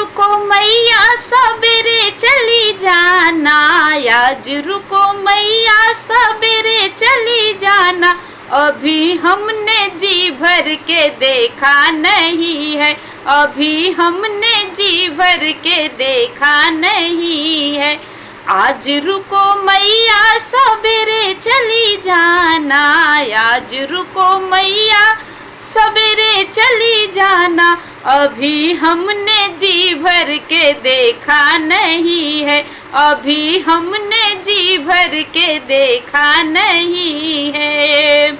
रुको मैया सवेरे चली जाना, आज रुको मैया सवेरे चली जाना, अभी हमने जी भर के देखा नहीं है, अभी हमने जी भर के देखा नहीं है। आज रुको मैया सवेरे चली जाना, आज रुको मैया सवेरे चली जाना, अभी हमने जी भर के देखा नहीं है, अभी हमने जी भर के देखा नहीं है।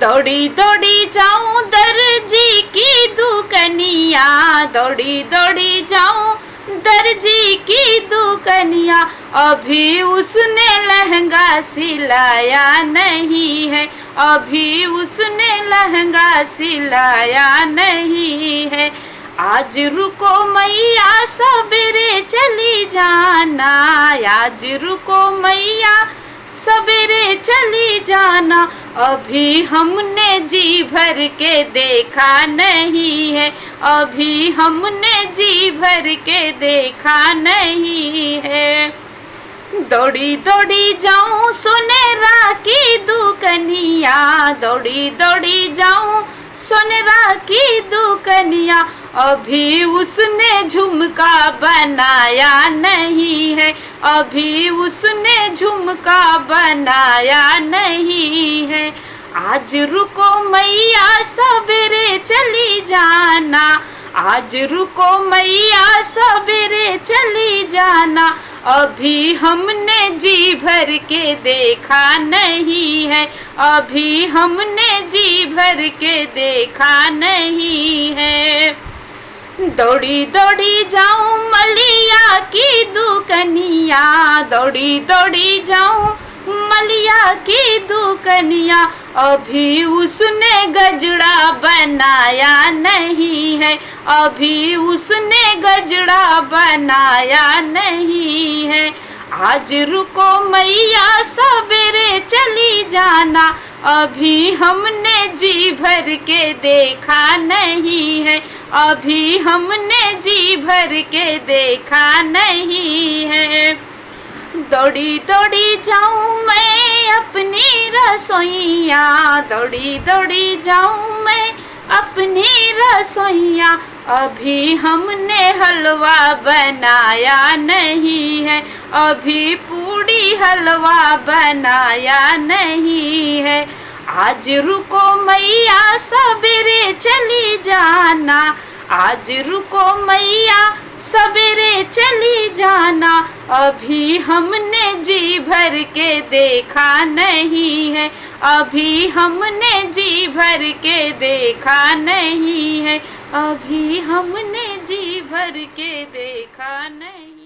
दौड़ी दौड़ी जाऊं दर्जी की दुकनिया, दौड़ी दौड़ी जाऊं दर्जी की दुकनिया, अभी उसने लहंगा सिलाया नहीं है, अभी उसने लहंगा सिलाया नहीं है। आज रुको मैया सवेरे चली जाना, आज रुको मैया सवेरे चली जाना, अभी हमने जी भर के देखा नहीं है, अभी हमने जी भर के देखा नहीं है। दौड़ी दौड़ी जाऊं सुनेरा की दुकनिया, दौड़ी दौड़ी जाऊं सुनेरा की दुकनिया, अभी उसने झुमका बनाया नहीं है, अभी उसने झुमका बनाया नहीं है। आज रुको मैया सवेरे चली जाना, आज रुको मैया सवेरे चली जाना, अभी हमने जी भर के देखा नहीं है, अभी हमने जी भर के देखा नहीं है। दौड़ी दौड़ी जाऊं मलिया की दुकनिया, दौड़ी दौड़ी जाऊं मलिया की दुकनिया, अभी उसने गजड़ा बनाया नहीं है, अभी उसने गजड़ा बनाया नहीं है। आज रुको मैया सवेरे चली जाना, अभी हमने जी भर के देखा नहीं है, अभी हमने जी भर के देखा नहीं है। दौड़ी दौड़ी जाऊं मैं अपनी रसोइया, दौड़ी दौड़ी जाऊं मैं अपनी रसोइया, अभी हमने हलवा बनाया नहीं है, अभी पूड़ी हलवा बनाया नहीं है। आज रुको मैया सवेरे चली जाना, आज रुको मैया सवेरे चली जाना, अभी हमने जी भर के देखा नहीं है, अभी हमने जी भर के देखा नहीं है, अभी हमने जी भर के देखा नहीं।